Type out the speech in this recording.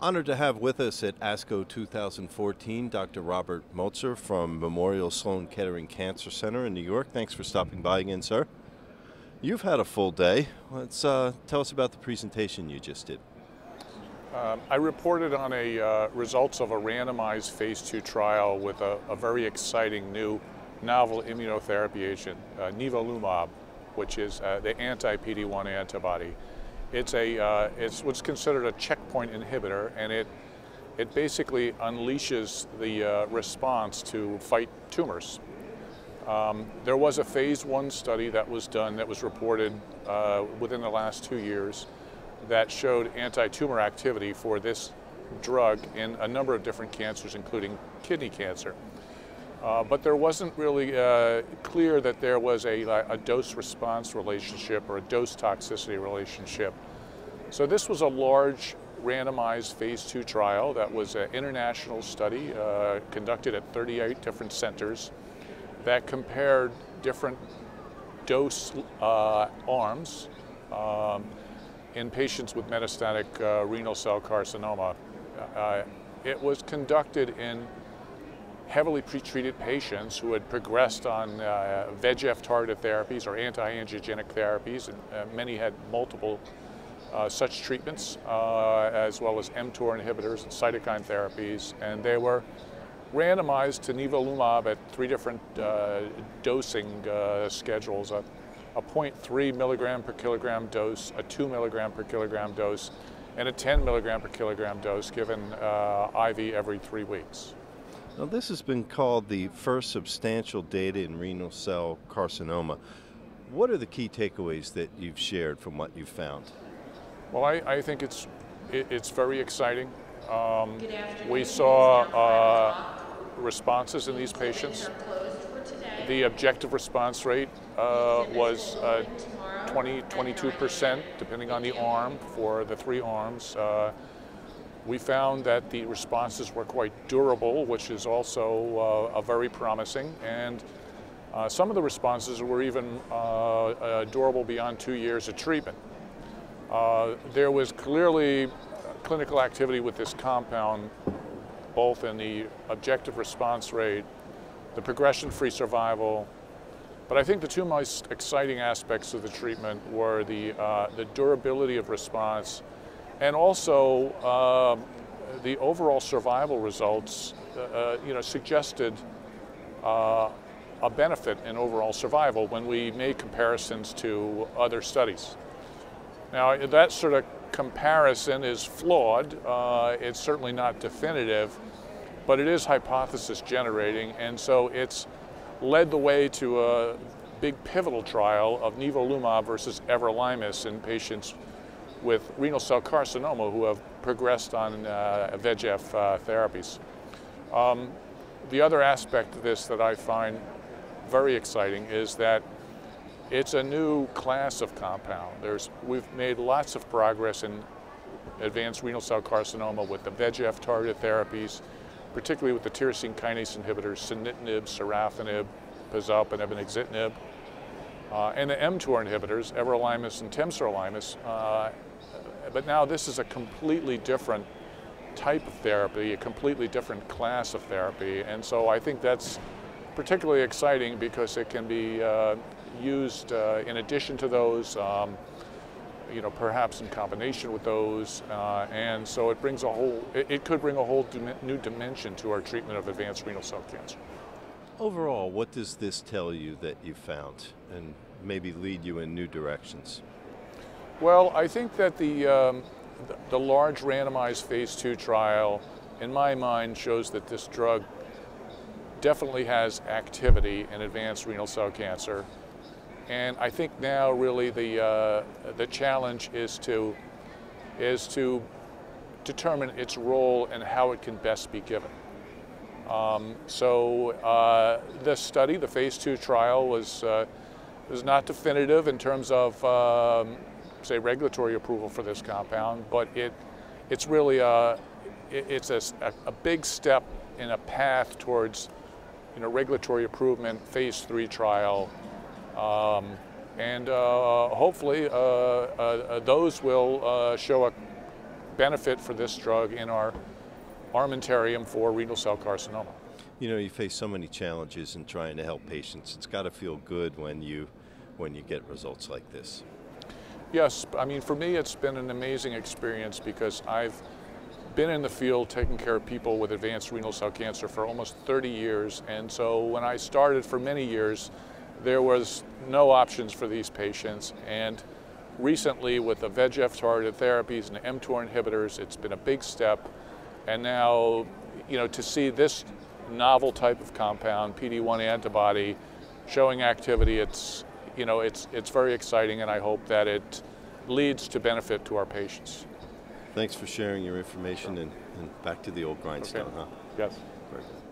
Honored to have with us at ASCO 2014 Dr. Robert Motzer from Memorial Sloan Kettering Cancer Center in New York. Thanks for stopping by again, sir. You've had a full day. Let's tell us about the presentation you just did. I reported on results of a randomized phase 2 trial with a very exciting new novel immunotherapy agent, Nivolumab, which is the anti-PD-1 antibody. It's what's considered a checkpoint inhibitor, and it basically unleashes the response to fight tumors. There was a phase 1 study that was done that was reported within the last 2 years that showed anti-tumor activity for this drug in a number of different cancers, including kidney cancer. But there wasn't really clear that there was a dose-response relationship or a dose-toxicity relationship. So this was a large randomized phase 2 trial that was an international study conducted at 38 different centers that compared different dose arms in patients with metastatic renal cell carcinoma. It was conducted in heavily pretreated patients who had progressed on VEGF-targeted therapies or anti-angiogenic therapies, and many had multiple such treatments, as well as mTOR inhibitors and cytokine therapies, and they were randomized to Nivolumab at 3 different dosing schedules, a 0.3 milligram per kilogram dose, a 2 milligram per kilogram dose, and a 10 milligram per kilogram dose given IV every 3 weeks. Now, this has been called the first substantial data in renal cell carcinoma. What are the key takeaways that you've shared from what you've found? Well, I think it's very exciting. We saw responses in these patients. The objective response rate was 22%, depending on the arm for the 3 arms. We found that the responses were quite durable, which is also very promising, and some of the responses were even durable beyond 2 years of treatment. There was clearly clinical activity with this compound, both in the objective response rate, the progression-free survival, but I think the 2 most exciting aspects of the treatment were the durability of response and also the overall survival results suggested a benefit in overall survival when we made comparisons to other studies. Now, that sort of comparison is flawed. It's certainly not definitive, but it is hypothesis generating, and so it's led the way to a big pivotal trial of Nivolumab versus everolimus in patients with renal cell carcinoma who have progressed on VEGF therapies. The other aspect of this that I find very exciting is that it's a new class of compound. We've made lots of progress in advanced renal cell carcinoma with the VEGF-targeted therapies, particularly with the tyrosine kinase inhibitors, sunitinib, sorafenib, pazopanib, and axitinib, and the mTOR inhibitors, everolimus and temsirolimus. But now this is a completely different type of therapy, a completely different class of therapy, and so I think that's particularly exciting because it can be used in addition to those, perhaps in combination with those, and so it brings it could bring a whole new dimension to our treatment of advanced renal cell cancer. Overall, what does this tell you that you found and maybe lead you in new directions? Well, I think that the large randomized phase 2 trial, in my mind, shows that this drug definitely has activity in advanced renal cell cancer. And I think now really the challenge is to determine its role and how it can best be given. This study, the phase 2 trial, was not definitive in terms of say regulatory approval for this compound, but it's really it's a big step in a path towards regulatory approval, phase 3 trial. And hopefully those will show benefit for this drug in our armamentarium for renal cell carcinoma. You know, you face so many challenges in trying to help patients. It's got to feel good when you get results like this. Yes, I mean, for me it's been an amazing experience because I've been in the field taking care of people with advanced renal cell cancer for almost 30 years, and so when I started for many years there was no options for these patients, and recently with the VEGF targeted therapies and the mTOR inhibitors it's been a big step, and now, you know, to see this novel type of compound, PD-1 antibody, showing activity, it's very exciting, and I hope that it leads to benefit to our patients. Thanks for sharing your information, and back to the old grindstone, Okay. huh? Yes. Very good.